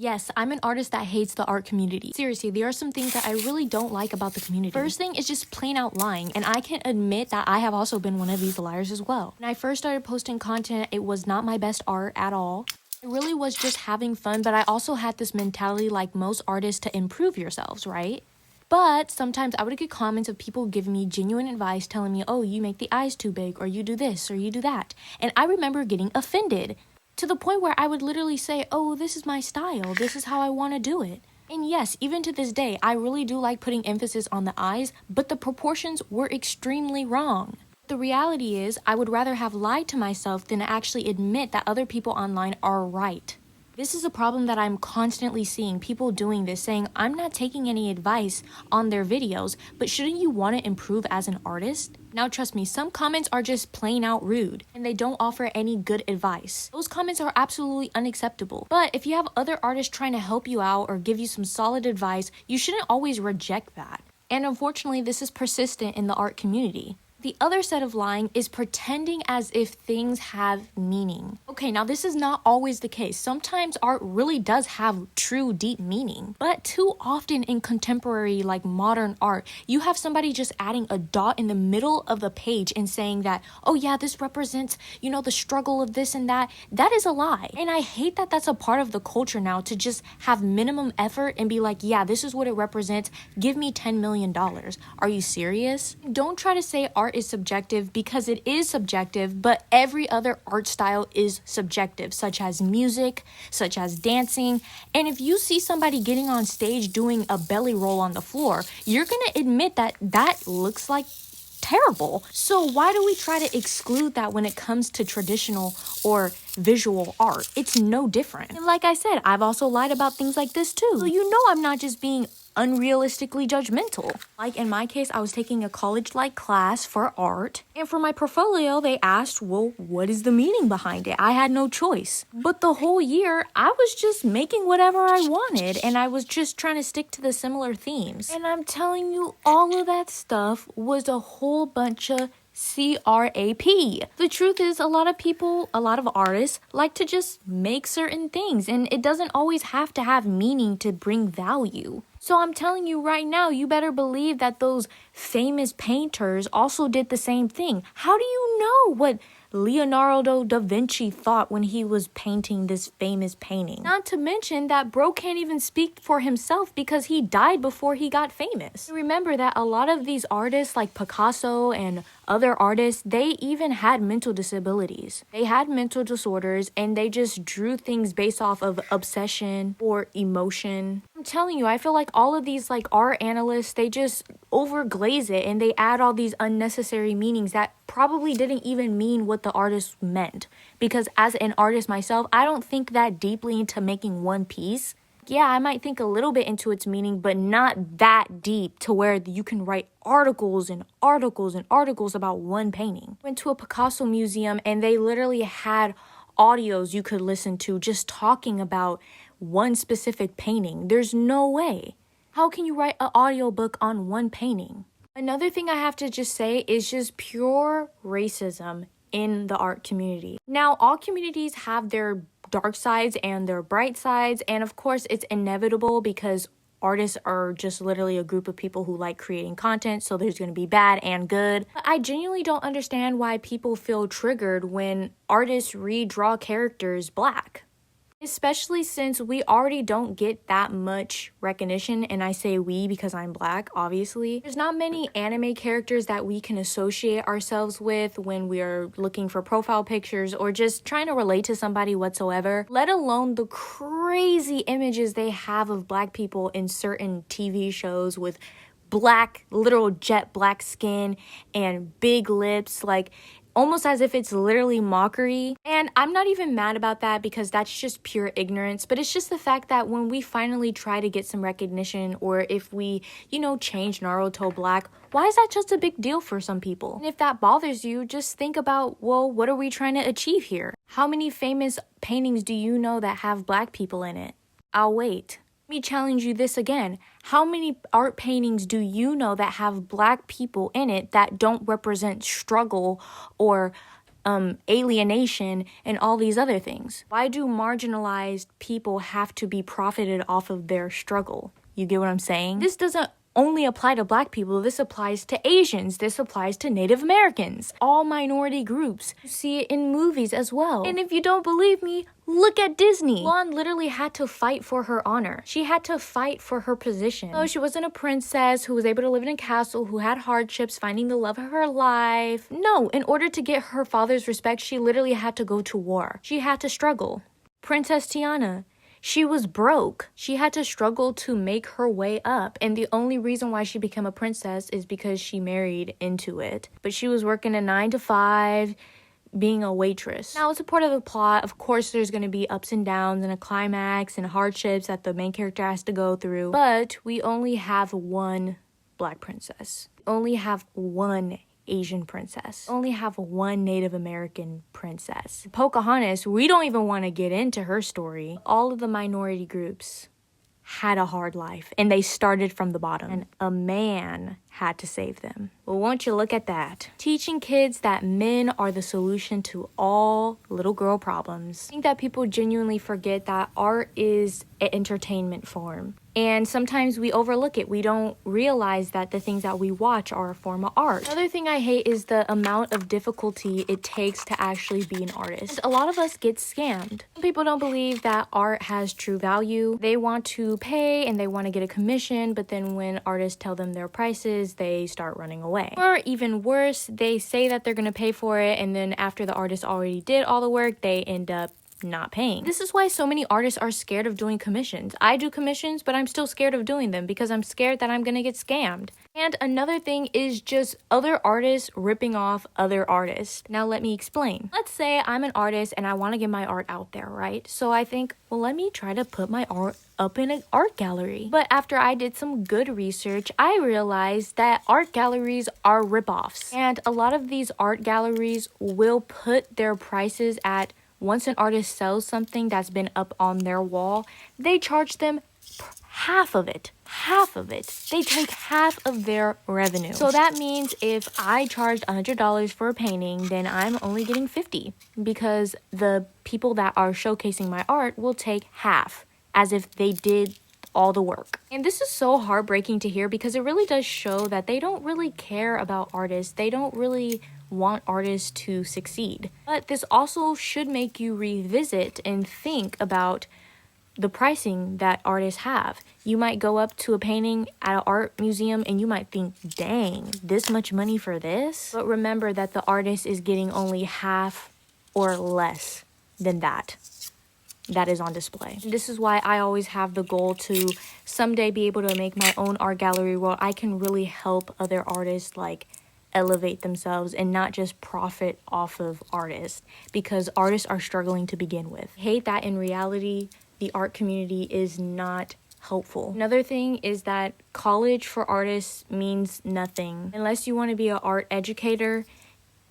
Yes, I'm an artist that hates the art community. Seriously, there are some things that I really don't like about the community. First thing is just plain out lying, and I can admit that I have also been one of these liars as well. When I first started posting content, it was not my best art at all. It really was just having fun, but I also had this mentality like most artists to improve yourselves, right? But sometimes I would get comments of people giving me genuine advice telling me, oh, you make the eyes too big, or you do this, or you do that. And I remember getting offended to the point where I would literally say, oh, this is my style. This is how I want to do it. And yes, even to this day, I really do like putting emphasis on the eyes, but the proportions were extremely wrong. The reality is, I would rather have lied to myself than actually admit that other people online are right. This is a problem that I'm constantly seeing, people doing this, saying, I'm not taking any advice on their videos, but shouldn't you want to improve as an artist? Now trust me, some comments are just plain out rude, and they don't offer any good advice. Those comments are absolutely unacceptable. But if you have other artists trying to help you out or give you some solid advice, you shouldn't always reject that. And unfortunately, this is persistent in the art community. The other set of lying is pretending as if things have meaning. Okay, now this is not always the case. Sometimes art really does have true deep meaning. But too often in contemporary, like modern art, you have somebody just adding a dot in the middle of the page and saying that, oh yeah, this represents, the struggle of this and that. That is a lie. And I hate that that's a part of the culture now, to just have minimum effort and be like, yeah, this is what it represents. Give me $10 million. Are you serious? Don't try to say art is subjective, because it is subjective, but every other art style is subjective, such as music, such as dancing. And if you see somebody getting on stage doing a belly roll on the floor, you're gonna admit that that looks like terrible. So why do we try to exclude that when it comes to traditional or visual art? It's no different. And like I said, I've also lied about things like this too. So I'm not just being unrealistically judgmental. Like in my case, I was taking a college-like class for art, and for my portfolio, they asked, well, what is the meaning behind it? I had no choice. But the whole year, I was just making whatever I wanted, and I was just trying to stick to the similar themes. And I'm telling you, all of that stuff was a whole bunch of crap. The truth is, a lot of artists like to just make certain things, and it doesn't always have to have meaning to bring value. So I'm telling you right now, you better believe that those famous painters also did the same thing. How do you know what Leonardo da Vinci thought when he was painting this famous painting? Not to mention that bro can't even speak for himself because he died before he got famous. Remember that a lot of these artists like Picasso and other artists, they even had mental disabilities. They had mental disorders, and they just drew things based off of obsession or emotion. I'm telling you, I feel like all of these art analysts, they just overglaze it and they add all these unnecessary meanings that probably didn't even mean what the artist meant. Because as an artist myself, I don't think that deeply into making one piece. Yeah, I might think a little bit into its meaning, but not that deep to where you can write articles and articles and articles about one painting. Went to a Picasso museum and they literally had audios you could listen to just talking about one specific painting. There's no way. How can you write an audiobook on one painting? Another thing I have to just say is just pure racism in the art community. Now, all communities have their dark sides and their bright sides, and of course it's inevitable because artists are just literally a group of people who like creating content, so there's going to be bad and good. But I genuinely don't understand why people feel triggered when artists redraw characters black. Especially since we already don't get that much recognition, and I say we because I'm black, obviously. There's not many anime characters that we can associate ourselves with when we are looking for profile pictures or just trying to relate to somebody whatsoever, let alone the crazy images they have of black people in certain TV shows with black, literal jet black skin and big lips, almost as if it's literally mockery. And I'm not even mad about that because that's just pure ignorance, but it's just the fact that when we finally try to get some recognition, or if we, change Naruto black, why is that just a big deal for some people? And if that bothers you, just think about, well, what are we trying to achieve here? How many famous paintings do you know that have black people in it? I'll wait. Let me challenge you this again. How many art paintings do you know that have black people in it that don't represent struggle or alienation, and all these other things. Why do marginalized people have to be profited off of their struggle? You get what I'm saying? This doesn't only apply to Black people. This applies to Asians. This applies to Native Americans. All minority groups. You see it in movies as well. And if you don't believe me, look at Disney. Mulan literally had to fight for her honor. She had to fight for her position. So she wasn't a princess who was able to live in a castle, who had hardships, finding the love of her life. No, in order to get her father's respect, she literally had to go to war. She had to struggle. Princess Tiana, she was broke. She had to struggle to make her way up. And the only reason why she became a princess is because she married into it. But she was working a 9 to 5, being a waitress. Now, it's a part of the plot. Of course, there's going to be ups and downs and a climax and hardships that the main character has to go through. But we only have one Black princess. We only have one Asian princess. We only have one Native American princess. Pocahontas, we don't even want to get into her story. All of the minority groups had a hard life, and they started from the bottom, and a man had to save them. Well, won't you look at that? Teaching kids that men are the solution to all little girl problems. I think that people genuinely forget that art is an entertainment form. And sometimes we overlook it. We don't realize that the things that we watch are a form of art. Another thing I hate is the amount of difficulty it takes to actually be an artist. A lot of us get scammed. Some people don't believe that art has true value. They want to pay and they want to get a commission, but then when artists tell them their prices, they start running away. Or even worse, they say that they're going to pay for it, and then after the artist already did all the work, they end up not paying. This is why so many artists are scared of doing commissions. I do commissions, but I'm still scared of doing them because I'm scared that I'm gonna get scammed. And another thing is just other artists ripping off other artists. Now let me explain. Let's say I'm an artist and I want to get my art out there, right? So I think, well, let me try to put my art up in an art gallery. But after I did some good research, I realized that art galleries are ripoffs. And a lot of these art galleries will put their prices at, once an artist sells something that's been up on their wall, they charge them half of it. They take half of their revenue. So that means if I charged $100 for a painting, then I'm only getting $50 because the people that are showcasing my art will take half, as if they did all the work. And this is so heartbreaking to hear because it really does show that they don't really care about artists. They don't really want artists to succeed. But this also should make you revisit and think about the pricing that artists have. You might go up to a painting at an art museum and you might think, dang, this much money for this? But remember that the artist is getting only half or less than that is on display. This is why I always have the goal to someday be able to make my own art gallery where I can really help other artists like elevate themselves and not just profit off of artists, because artists are struggling to begin with. I hate that in reality the art community is not helpful. Another thing is that college for artists means nothing. Unless you want to be an art educator,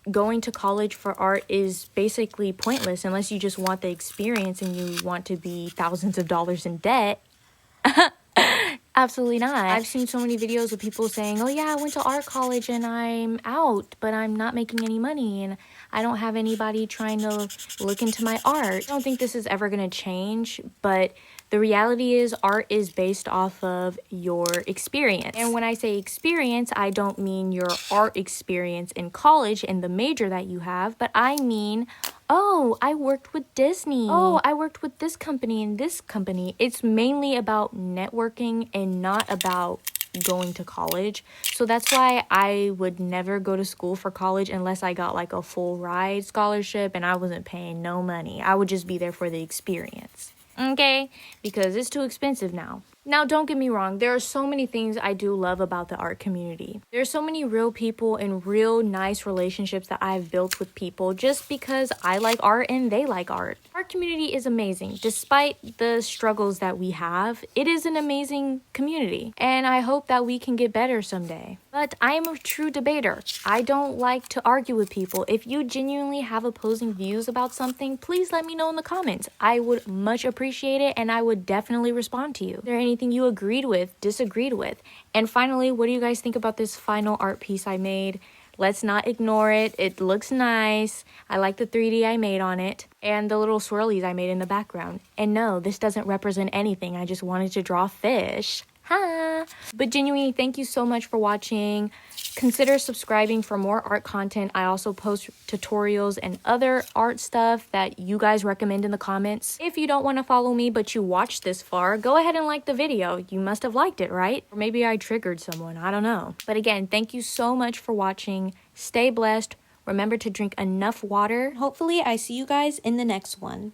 going to college for art is basically pointless unless you just want the experience and you want to be thousands of dollars in debt. Absolutely not. I've seen so many videos of people saying, oh yeah, I went to art college and I'm out, but I'm not making any money and I don't have anybody trying to look into my art. I don't think this is ever going to change, but the reality is art is based off of your experience. And when I say experience, I don't mean your art experience in college and the major that you have, but I mean, oh, I worked with Disney. Oh, I worked with this company and this company. It's mainly about networking and not about going to college. So that's why I would never go to school for college unless I got like a full ride scholarship and I wasn't paying no money. I would just be there for the experience. Okay, because it's too expensive now. Now, don't get me wrong. There are so many things I do love about the art community. There are so many real people and real nice relationships that I've built with people just because I like art and they like art. Art community is amazing. Despite the struggles that we have, it is an amazing community. And I hope that we can get better someday. But I am a true debater. I don't like to argue with people. If you genuinely have opposing views about something, please let me know in the comments. I would much appreciate it and I would definitely respond to you. Is there anything you agreed with, disagreed with? And finally, what do you guys think about this final art piece I made? Let's not ignore it. It looks nice. I like the 3D I made on it and the little swirlies I made in the background. And no, this doesn't represent anything. I just wanted to draw fish. Huh? But genuinely, thank you so much for watching. Consider subscribing for more art content. I also post tutorials and other art stuff that you guys recommend in the comments. If you don't want to follow me but you watched this far, go ahead and like the video. You must have liked it, right? Or maybe I triggered someone. I don't know. But again, thank you so much for watching. Stay blessed. Remember to drink enough water. Hopefully, I see you guys in the next one.